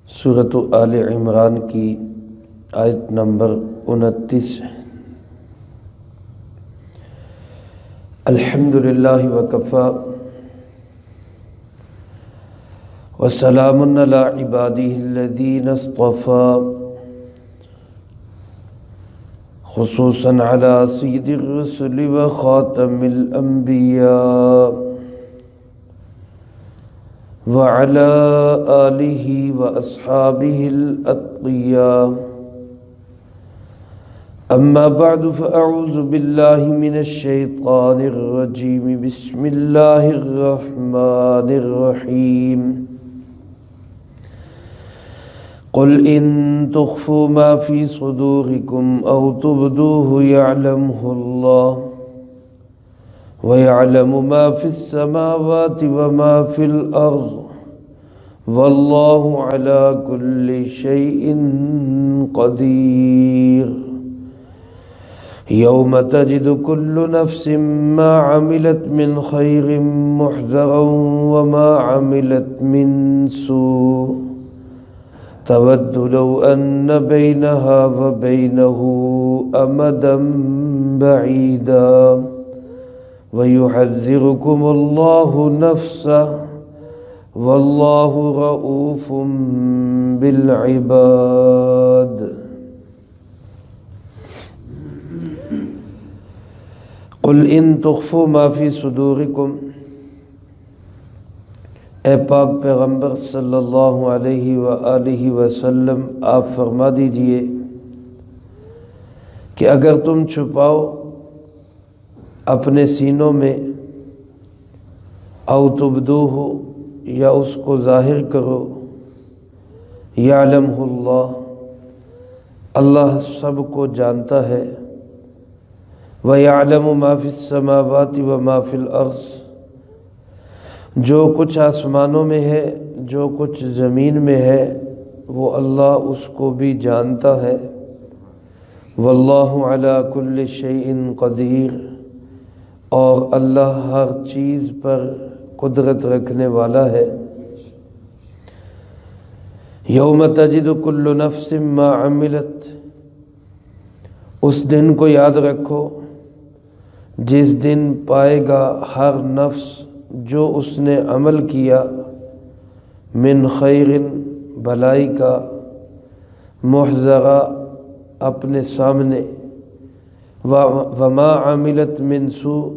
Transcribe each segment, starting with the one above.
سورۃ آل عمران کی آیت نمبر 29 الحمدللہ وکفی وسلام علی عبادہ الذین اصطفی خصوصا علی سید الرسل وخاتم الانبیاء وعلى آلہ واصحابہ الاتقیاء اما بعد فاعوذ باللہ من الشیطان الرجیم بسم اللہ الرحمن الرحیم قل ان تخفوا ما في صدوركم او تبدوه يعلمه الله وَيَعْلَمُ مَا فِي السَّمَاوَاتِ وَمَا فِي الْأَرْضِ وَاللَّهُ عَلَى كُلِّ شَيْءٍ قَدِيرٌ يَوْمَ تَجِدُ كُلُّ نَفْسٍ مَا عَمِلَتْ مِنْ خَيْرٍ مُحْضَرًا وَمَا عَمِلَتْ مِنْ سُوءٍ تَوَدُّ لَوْ أَنَّ بَيْنَهَا وَبَيْنَهُ أَمَدًا بَعِيدًا وَيُحَذِّرُكُمُ اللَّهُ نَفْسَهُ وَاللَّهُ رَءُوفٌ بِالْعِبَادِ قُلْ إِن تُخْفُوا مَا فِي صُدُورِكُمْ اے پاک پیغمبر صلی اللہ علیہ وآلہ وسلم آپ فرما دیجئے کہ اگر تم چھپاؤ اپنے سینوں میں او تبدوہ یا اس کو ظاہر کرو یعلمہ اللہ اللہ سب کو جانتا ہے وَيَعْلَمُ مَا فِي السَّمَاوَاتِ وَمَا فِي الْأَرْضِ جو کچھ آسمانوں میں ہے جو کچھ زمین میں ہے وہ اللہ اس کو بھی جانتا ہے وَاللَّهُ عَلَى كُلِّ شَيْءٍ قَدِيرٌ اور اللہ ہر چیز پر قدرت رکھنے والا ہے یوم تجد کل نفس ما عملت اس دن کو یاد رکھو جس دن پائے گا ہر نفس جو اس نے عمل کیا من خیر بھلائی کا محضرہ اپنے سامنے وما عملت من سوء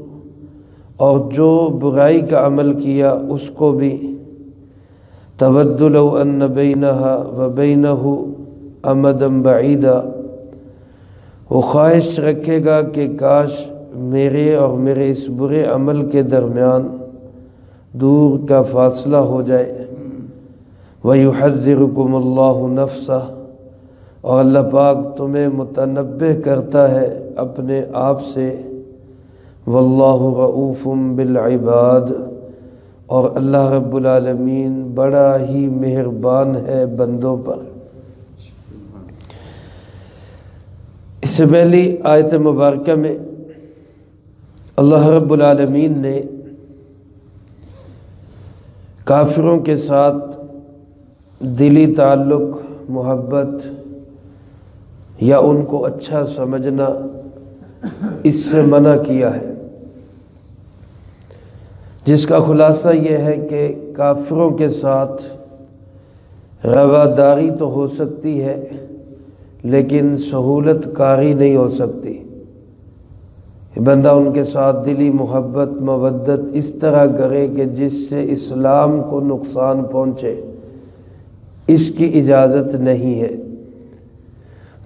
اور جو برائی کا عمل کیا اس کو بھی تود لو ان بینہا وبینہ امدا بعیدا وہ خواہش رکھے گا کہ کاش میرے اور میرے اس برے عمل کے درمیان دور کا فاصلہ ہو جائے وَيُحَذِّرُكُمُ اللَّهُ نَفْسَهُ اور اللہ پاک تمہیں متنبہ کرتا ہے اپنے آپ سے واللہ رؤوف بالعباد اور اللہ رب العالمین بڑا ہی مہربان ہے بندوں پر اس سے پہلی آیت مبارکہ میں اللہ رب العالمین نے کافروں کے ساتھ دلی تعلق محبت یا ان کو اچھا سمجھنا اس سے منع کیا ہے جس کا خلاصہ یہ ہے کہ کافروں کے ساتھ رواداری تو ہو سکتی ہے لیکن سہولت کاری نہیں ہو سکتی بندہ ان کے ساتھ دلی محبت مودت اس طرح کرے کہ جس سے اسلام کو نقصان پہنچے اس کی اجازت نہیں ہے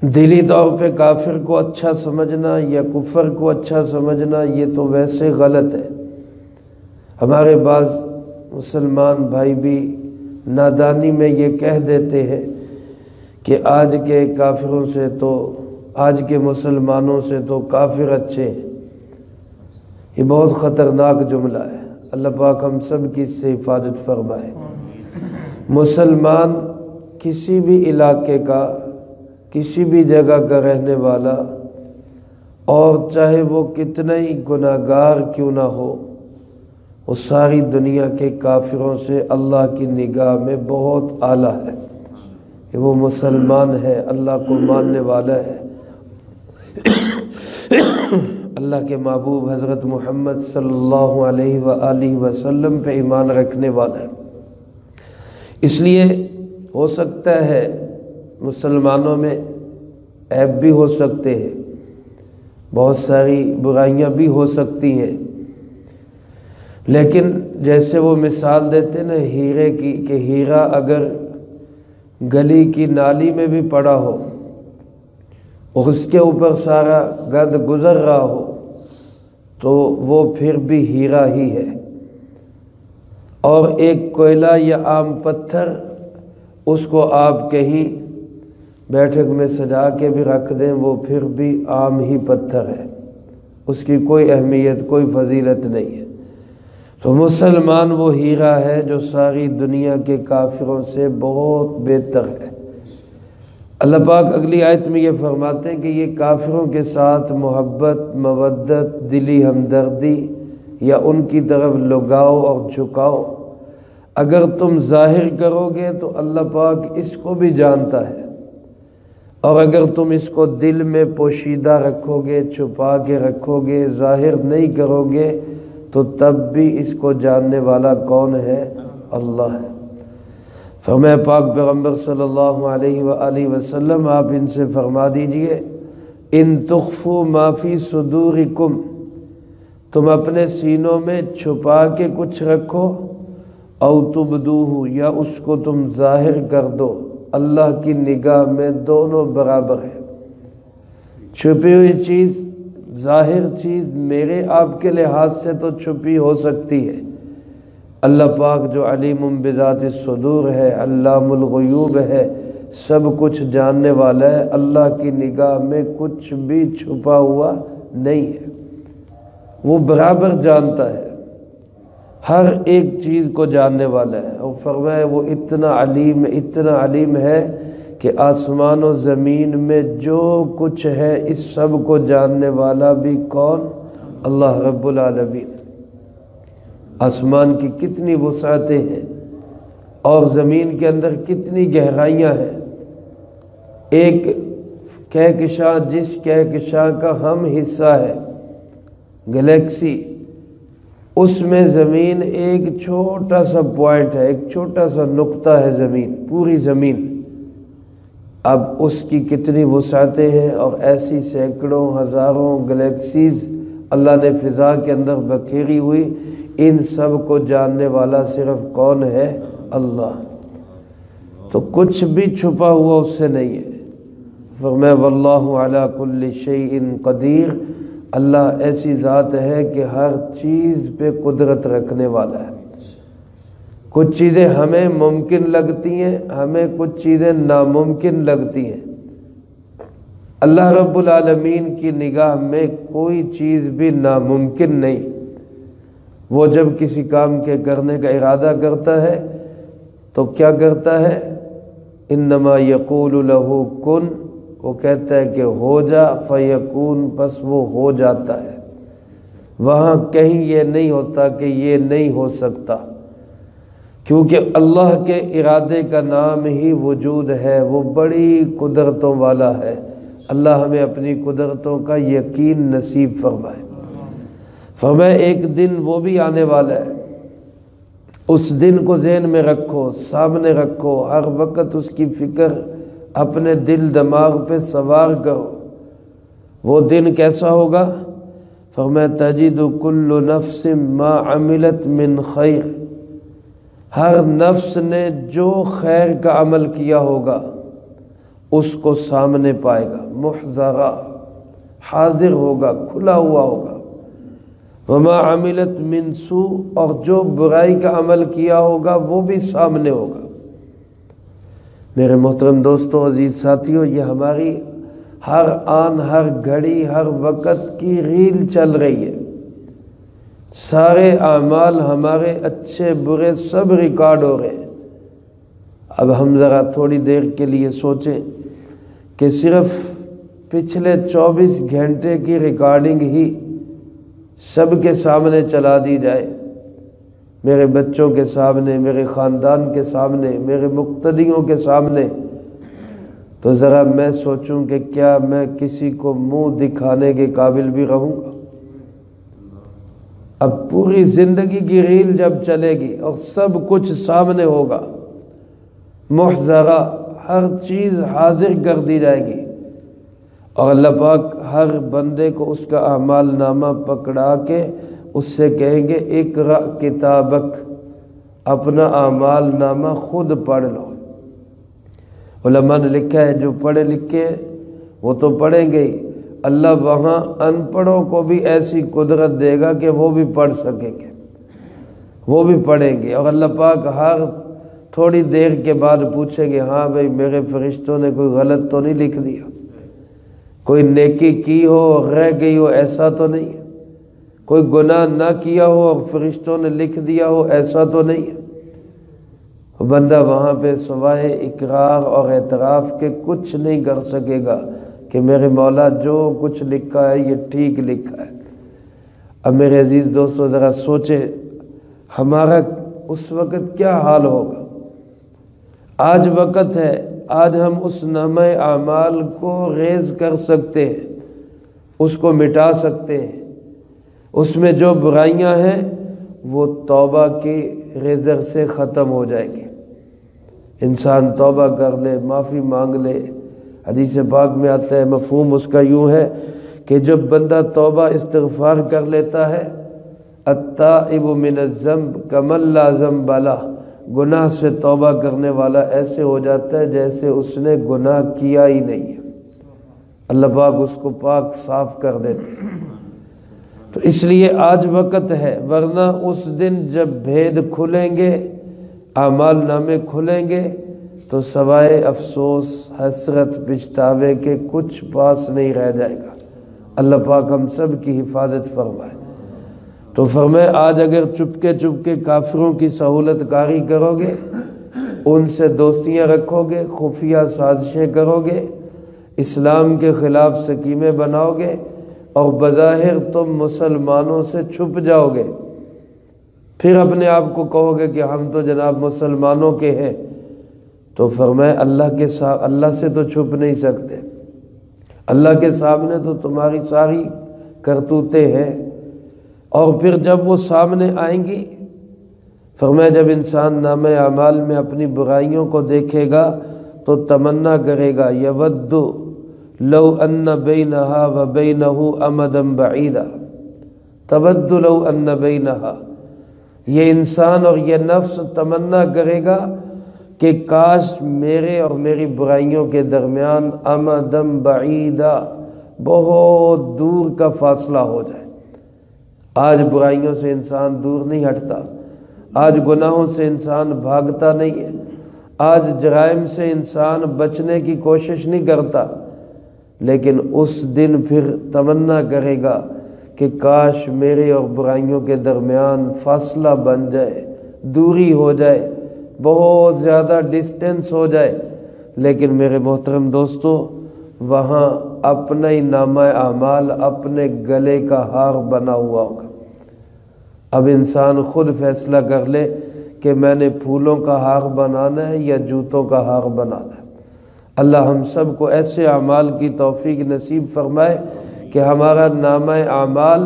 دلی طور پہ کافر کو اچھا سمجھنا یا کفر کو اچھا سمجھنا یہ تو ویسے غلط ہے ہمارے بعض مسلمان بھائی بھی نادانی میں یہ کہہ دیتے ہیں کہ آج کے کافروں سے تو آج کے مسلمانوں سے تو کافر اچھے ہیں یہ بہت خطرناک جملہ ہے اللہ پاک ہم سب کی اس سے حفاظت فرمائے مسلمان کسی بھی علاقے کا کسی بھی جگہ کا رہنے والا اور چاہے وہ کتنا ہی گناہگار کیوں نہ ہو وہ ساری دنیا کے کافروں سے اللہ کی نگاہ میں بہت اعلیٰ ہے۔ کہ وہ مسلمان ہے، اللہ کو ماننے والا ہے، اللہ کے محبوب حضرت محمد صلی اللہ علیہ وآلہ وسلم پہ ایمان رکھنے والا ہے۔ اس لیے ہو سکتا ہے مسلمانوں میں عیب بھی ہو سکتے ہیں، بہت ساری برائیاں بھی ہو سکتی ہیں، لیکن جیسے وہ مثال دیتے نا ہیرے کی، کہ ہیرا اگر گلی کی نالی میں بھی پڑا ہو اور اس کے اوپر سارا گند گزر رہا ہو تو وہ پھر بھی ہیرا ہی ہے، اور ایک کوئلہ یا عام پتھر اس کو آپ کہیں بیٹھک میں سجا کے بھی رکھ دیں وہ پھر بھی عام ہی پتھر ہے، اس کی کوئی اہمیت کوئی فضیلت نہیں ہے۔ تو مسلمان وہ ہیرا ہے جو ساری دنیا کے کافروں سے بہت بہتر ہے۔ اللہ پاک اگلی آیت میں یہ فرماتے ہیں کہ یہ کافروں کے ساتھ محبت، مودت، دلی ہمدردی یا ان کی طرف لگاؤ اور جھکاؤ اگر تم ظاہر کرو گے تو اللہ پاک اس کو بھی جانتا ہے، اور اگر تم اس کو دل میں پوشیدہ رکھو گے، چھپا کے رکھو گے، ظاہر نہیں کرو گے تو تب بھی اس کو جاننے والا کون ہے؟ اللہ ہے۔ فرمایا پاک پیغمبر صلی اللہ علیہ وآلہ وسلم آپ ان سے فرما دیجئے ان تخفوا ما فی صدورکم، تم اپنے سینوں میں چھپا کے کچھ رکھو، او تبدوہ یا اس کو تم ظاہر کر دو، اللہ کی نگاہ میں دونوں برابر ہے۔ چھپی ہوئی چیز، ظاہر چیز میرے آپ کے لحاظ سے تو چھپی ہو سکتی ہے، اللہ پاک جو علیم بذات الصدور ہے، علام الغیوب ہے، سب کچھ جاننے والا ہے، اللہ کی نگاہ میں کچھ بھی چھپا ہوا نہیں ہے، وہ برابر جانتا ہے، ہر ایک چیز کو جاننے والا ہے۔ اور فرمایا وہ اتنا علیم ہے کہ آسمان و زمین میں جو کچھ ہے اس سب کو جاننے والا بھی کون؟ اللہ رب العالمین۔ آسمان کی کتنی وسعتیں ہیں اور زمین کے اندر کتنی گہرائیاں ہیں، ایک کہکشاں جس کہکشاں کا ہم حصہ ہے گلیکسی، اس میں زمین ایک چھوٹا سا پوائنٹ ہے، ایک چھوٹا سا نقطہ ہے زمین، پوری زمین، اب اس کی کتنی وسعتیں ہیں، اور ایسی سینکڑوں ہزاروں گلیکسیز اللہ نے فضا کے اندر بکھیری ہوئی، ان سب کو جاننے والا صرف کون ہے؟ اللہ۔ تو کچھ بھی چھپا ہوا اس سے نہیں ہے۔ فرمایا واللہ علی کل شیء قدیر، اللہ ایسی ذات ہے کہ ہر چیز پہ قدرت رکھنے والا ہے۔ کچھ چیزیں ہمیں ممکن لگتی ہیں، ہمیں کچھ چیزیں ناممکن لگتی ہیں، اللہ رب العالمین کی نگاہ میں کوئی چیز بھی ناممکن نہیں۔ وہ جب کسی کام کے کرنے کا ارادہ کرتا ہے تو کیا کرتا ہے؟ انما یقول لہ کن، وہ کہتا ہے کہ ہو جا، فیکون، پس وہ ہو جاتا ہے۔ وہاں کہیں یہ نہیں ہوتا کہ یہ نہیں ہو سکتا، کیونکہ اللہ کے ارادے کا نام ہی وجود ہے، وہ بڑی قدرتوں والا ہے۔ اللہ ہمیں اپنی قدرتوں کا یقین نصیب فرمائے۔ فرمایا ایک دن وہ بھی آنے والا ہے، اس دن کو ذہن میں رکھو، سامنے رکھو، ہر وقت اس کی فکر اپنے دل دماغ پہ سوار کرو۔ وہ دن کیسا ہوگا؟ فرمایا تجد کل نفس ما عملت من خیر، ہر نفس نے جو خیر کا عمل کیا ہوگا اس کو سامنے پائے گا، محضرہ، حاضر ہوگا، کھلا ہوا ہوگا۔ وما عملت من سوء، اور جو برائی کا عمل کیا ہوگا وہ بھی سامنے ہوگا۔ میرے محترم دوستو، عزیز ساتھیو، یہ ہماری ہر آن، ہر گھڑی، ہر وقت کی ریل چل رہی ہے، سارے اعمال ہمارے اچھے برے سب ریکارڈ ہو رہے ہیں۔ اب ہم ذرا تھوڑی دیر کے لیے سوچیں کہ صرف پچھلے 24 گھنٹے کی ریکارڈنگ ہی سب کے سامنے چلا دی جائے، میرے بچوں کے سامنے، میرے خاندان کے سامنے، میرے مقتدیوں کے سامنے، تو ذرا میں سوچوں کہ کیا میں کسی کو منہ دکھانے کے قابل بھی رہوں گا؟ اب پوری زندگی کی ریل جب چلے گی اور سب کچھ سامنے ہوگا، محضرہ ہر چیز حاضر کر دی جائے گی، اور اللہ پاک ہر بندے کو اس کا اعمال نامہ پکڑا کے اس سے کہیں گے اقرأ کتابک، اپنا اعمال نامہ خود پڑھ لو۔ علماء نے لکھا ہے جو پڑھے لکھے وہ تو پڑھیں گے ہی، اللہ وہاں ان پڑھوں کو بھی ایسی قدرت دے گا کہ وہ بھی پڑھ سکیں گے، وہ بھی پڑھیں گے، اور اللہ پاک ہر تھوڑی دیر کے بعد پوچھیں گے ہاں بھائی میرے فرشتوں نے کوئی غلط تو نہیں لکھ دیا، کوئی نیکی کی ہو رہ گئی ہو ایسا تو نہیں ہے، کوئی گناہ نہ کیا ہو اور فرشتوں نے لکھ دیا ہو ایسا تو نہیں ہے۔ بندہ وہاں پہ سوائے اقرار اور اعتراف کے کچھ نہیں کر سکے گا کہ میرے مولا جو کچھ لکھا ہے یہ ٹھیک لکھا ہے۔ اب میرے عزیز دوستو ذرا سوچیں ہمارا اس وقت کیا حال ہوگا۔ آج وقت ہے، آج ہم اس نامہ اعمال کو ریز کر سکتے ہیں، اس کو مٹا سکتے ہیں، اس میں جو برائیاں ہیں وہ توبہ کی ریزر سے ختم ہو جائیں گی۔ انسان توبہ کر لے، معافی مانگ لے، حدیث پاک میں آتا ہے، مفہوم اس کا یوں ہے کہ جب بندہ توبہ استغفار کر لیتا ہے، التائب من الذنب کمن لا ذنب لہ، گناہ سے توبہ کرنے والا ایسے ہو جاتا ہے جیسے اس نے گناہ کیا ہی نہیں ہے، اللہ پاک اس کو پاک صاف کر دیتے ہیں۔ تو اس لیے آج وقت ہے، ورنہ اس دن جب بھید کھلیں گے، اعمال نامے کھلیں گے، تو سوائے افسوس، حسرت، پچھتاوے کے کچھ پاس نہیں رہ جائے گا۔ اللہ پاک ہم سب کی حفاظت فرمائے۔ تو فرمائے آج اگر چپکے چپکے کافروں کی سہولت کاری کرو گے، ان سے دوستیاں رکھو گے، خفیہ سازشیں کرو گے، اسلام کے خلاف سکیمیں بناؤ گے، اور بظاہر تم مسلمانوں سے چھپ جاؤ گے، پھر اپنے آپ کو کہو گے کہ ہم تو جناب مسلمانوں کے ہیں، تو فرمائے اللہ سے تو چھپ نہیں سکتے، اللہ کے سامنے تو تمہاری ساری کرتوتیں ہیں، اور پھر جب وہ سامنے آئیں گی، فرمایا جب انسان نامہ اعمال میں اپنی برائیوں کو دیکھے گا تو تمنا کرے گا یود لو ان بینہا و بینہ امدا بعیدا، تود لو ان بینہا، یہ انسان اور یہ نفس تمنا کرے گا کہ کاش میرے اور میری برائیوں کے درمیان امدم بعیدا، بہت دور کا فاصلہ ہو جائے۔ آج برائیوں سے انسان دور نہیں ہٹتا، آج گناہوں سے انسان بھاگتا نہیں ہے، آج جرائم سے انسان بچنے کی کوشش نہیں کرتا، لیکن اس دن پھر تمنا کرے گا کہ کاش میرے اور برائیوں کے درمیان فاصلہ بن جائے، دوری ہو جائے، بہت زیادہ ڈسٹینس ہو جائے۔ لیکن میرے محترم دوستو، وہاں اپنا ہی نامہ اعمال اپنے گلے کا ہار بنا ہوا ہوگا۔ اب انسان خود فیصلہ کر لے کہ میں نے پھولوں کا ہار بنانا ہے یا جوتوں کا ہار بنانا ہے۔ اللہ ہم سب کو ایسے اعمال کی توفیق نصیب فرمائے کہ ہمارا نامہ اعمال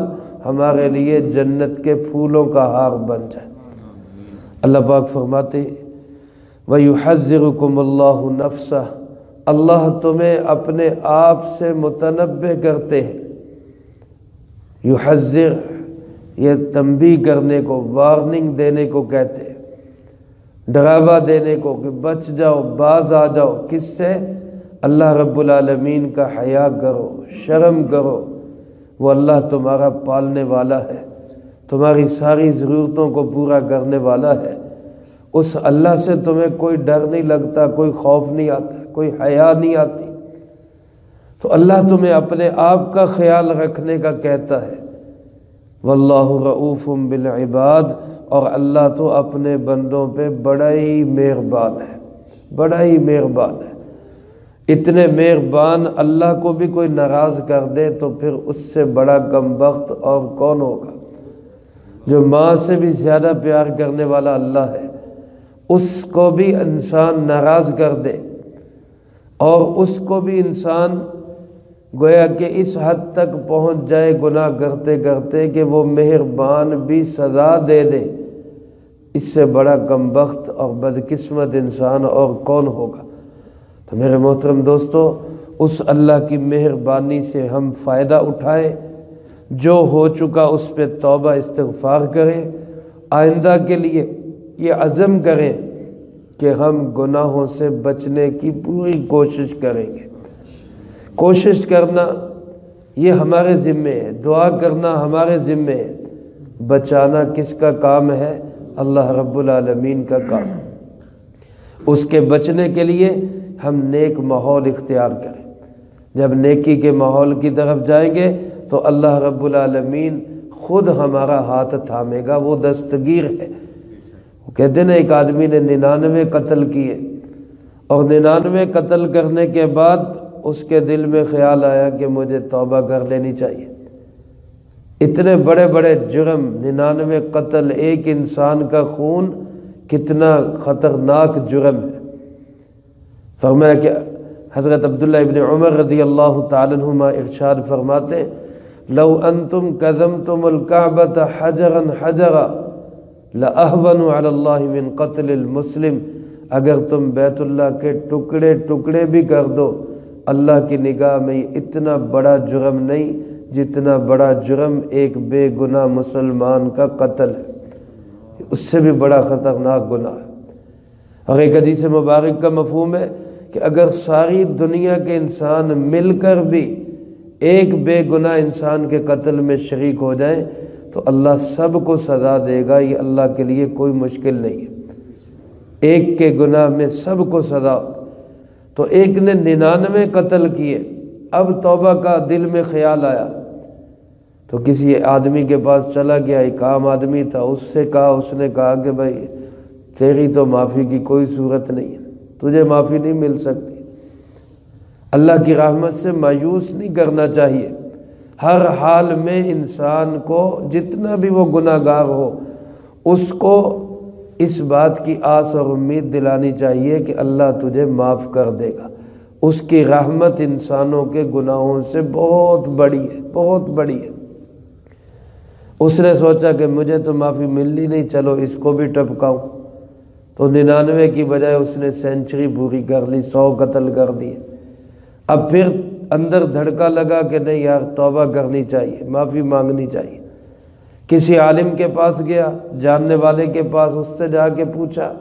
ہمارے لیے جنت کے پھولوں کا ہار بن جائے۔ اللہ پاک فرماتے وَيُحَذِّرُكُمُ اللَّهُ نَفْسَهُ، اللہ تمہیں اپنے آپ سے متنبہ کرتے ہیں۔ یحذر یہ تنبیہ کرنے کو، وارننگ دینے کو کہتے ہیں، ڈراوا دینے کو کہ بچ جاؤ، باز آ جاؤ، کس سے؟ اللہ رب العالمین کا حیا کرو، شرم کرو، وہ اللہ تمہارا پالنے والا ہے، تمہاری ساری ضرورتوں کو پورا کرنے والا ہے۔ اس اللہ سے تمہیں کوئی ڈر نہیں لگتا، کوئی خوف نہیں آتا، کوئی حیا نہیں آتی، تو اللہ تمہیں اپنے آپ کا خیال رکھنے کا کہتا ہے۔ واللہ رؤوف بالعباد، اور اللہ تو اپنے بندوں پہ بڑا ہی مہربان ہے، بڑا ہی مہربان ہے۔ اتنے مہربان اللہ کو بھی کوئی ناراض کر دے تو پھر اس سے بڑا کم بخت اور کون ہوگا؟ جو ماں سے بھی زیادہ پیار کرنے والا اللہ ہے، اس کو بھی انسان ناراض کر دے، اور اس کو بھی انسان گویا کہ اس حد تک پہنچ جائے گناہ کرتے کرتے کہ وہ مہربان بھی سزا دے دے، اس سے بڑا کم بخت اور بدقسمت انسان اور کون ہوگا؟ تو میرے محترم دوستو، اس اللہ کی مہربانی سے ہم فائدہ اٹھائیں، جو ہو چکا اس پہ توبہ استغفار کریں، آئندہ کے لیے یہ عزم کریں کہ ہم گناہوں سے بچنے کی پوری کوشش کریں گے۔ کوشش کرنا یہ ہمارے ذمے ہے، دعا کرنا ہمارے ذمے ہے، بچانا کس کا کام ہے؟ اللہ رب العالمین کا کام۔ اس کے بچنے کے لیے ہم نیک ماحول اختیار کریں۔ جب نیکی کے ماحول کی طرف جائیں گے تو اللہ رب العالمین خود ہمارا ہاتھ تھامے گا، وہ دستگیر ہے۔ وہ کہتے ہیں ایک آدمی نے 99 قتل کیے، اور 99 قتل کرنے کے بعد اس کے دل میں خیال آیا کہ مجھے توبہ کر لینی چاہیے۔ اتنے بڑے بڑے جرم، 99 قتل، ایک انسان کا خون کتنا خطرناک جرم ہے۔ فرمایا کہ حضرت عبداللہ ابن عمر رضی اللہ تعالیٰ عنہما ارشاد فرماتے، لو انتم کظمتم الکعبۃ حجرا حجرا لأہون علی اللہ من قتل المسلم، اگر تم بیت اللہ کے ٹکڑے ٹکڑے بھی کر دو، اللہ کی نگاہ میں اتنا بڑا جرم نہیں جتنا بڑا جرم ایک بے گناہ مسلمان کا قتل ہے، اس سے بھی بڑا خطرناک گناہ ہے۔ اور ایک حدیث مبارک کا مفہوم ہے کہ اگر ساری دنیا کے انسان مل کر بھی ایک بے گناہ انسان کے قتل میں شریک ہو جائیں تو اللہ سب کو سزا دے گا، یہ اللہ کے لیے کوئی مشکل نہیں ہے، ایک کے گناہ میں سب کو سزا۔ تو ایک نے 99 قتل کیے، اب توبہ کا دل میں خیال آیا تو کسی آدمی کے پاس چلا گیا، ایک عام آدمی تھا، اس نے کہا کہ بھائی تیری تو معافی کی کوئی صورت نہیں ہے، تجھے معافی نہیں مل سکتی۔ اللہ کی رحمت سے مایوس نہیں کرنا چاہیے، ہر حال میں انسان کو جتنا بھی وہ گناہ گار ہو اس کو اس بات کی آس اور امید دلانی چاہیے کہ اللہ تجھے معاف کر دے گا۔ اس کی رحمت انسانوں کے گناہوں سے بہت بڑی ہے، بہت بڑی ہے۔ اس نے سوچا کہ مجھے تو معافی ملنی نہیں، چلو اس کو بھی ٹپکاؤں، تو 99 کی بجائے اس نے سینچری پوری کر لی، 100 قتل کر دیے۔ اب پھر اندر دھڑکا لگا کہ نہیں یار، توبہ کرنی چاہیے، معافی مانگنی چاہیے۔ کسی عالم کے پاس گیا، جاننے والے کے پاس، اس سے جا کے پوچھا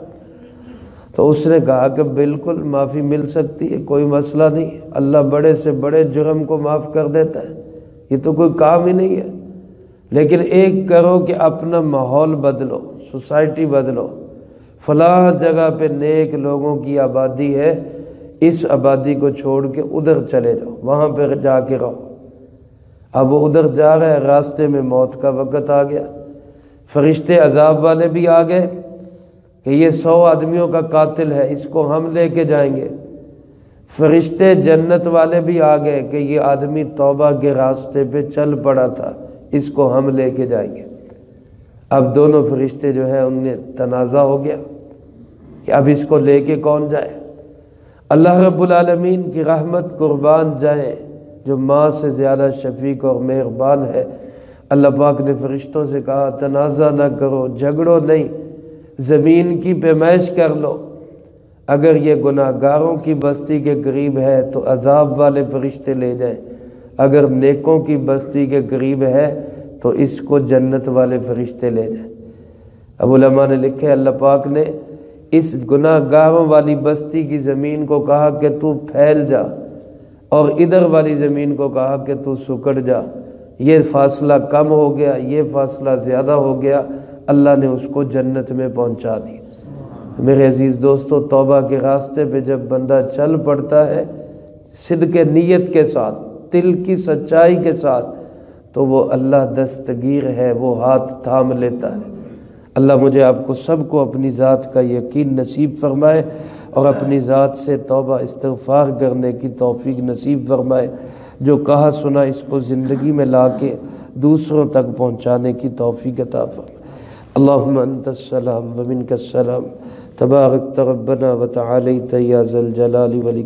تو اس نے کہا کہ بالکل معافی مل سکتی ہے، کوئی مسئلہ نہیں، اللہ بڑے سے بڑے جرم کو معاف کر دیتا ہے، یہ تو کوئی کام ہی نہیں ہے۔ لیکن ایک کرو کہ اپنا ماحول بدلو، سوسائٹی بدلو، فلاں جگہ پہ نیک لوگوں کی آبادی ہے، اس آبادی کو چھوڑ کے ادھر چلے جاؤ، وہاں پہ جا کے رہو۔ اب وہ ادھر جا رہے، راستے میں موت کا وقت آ گیا، فرشتے عذاب والے بھی آ گئے کہ یہ 100 آدمیوں کا قاتل ہے، اس کو ہم لے کے جائیں گے۔ فرشتے جنت والے بھی آ گئے کہ یہ آدمی توبہ کے راستے پہ چل پڑا تھا، اس کو ہم لے کے جائیں گے۔ اب دونوں فرشتے جو ہے ان میں تنازع ہو گیا کہ اب اس کو لے کے کون جائے۔ اللہ رب العالمین کی رحمت قربان جائیں، جو ماں سے زیادہ شفیق اور مہربان ہے، اللہ پاک نے فرشتوں سے کہا تنازع نہ کرو، جھگڑو نہیں، زمین کی پیمائش کر لو۔ اگر یہ گناہ گاروں کی بستی کے قریب ہے تو عذاب والے فرشتے لے جائیں، اگر نیکوں کی بستی کے قریب ہے تو اس کو جنت والے فرشتے لے جائیں۔ اب علماء نے لکھے اللہ پاک نے اس گناہ گاروں والی بستی کی زمین کو کہا کہ تو پھیل جا، اور ادھر والی زمین کو کہا کہ تو سکڑ جا۔ یہ فاصلہ کم ہو گیا، یہ فاصلہ زیادہ ہو گیا، اللہ نے اس کو جنت میں پہنچا دی۔ میرے عزیز دوستو، توبہ کے راستے پہ جب بندہ چل پڑتا ہے صدق نیت کے ساتھ، دل کی سچائی کے ساتھ، تو وہ اللہ دستگیر ہے، وہ ہاتھ تھام لیتا ہے۔ اللہ مجھے آپ کو سب کو اپنی ذات کا یقین نصیب فرمائے اور اپنی ذات سے توبہ استغفار کرنے کی توفیق نصیب فرمائے۔ جو کہا سنا اس کو زندگی میں لا کے دوسروں تک پہنچانے کی توفیق عطا فرمائے۔ اللہم انت السلام ومنک السلام، تبارکت ربنا وتعالیت یا ذا الجلال والاکرام۔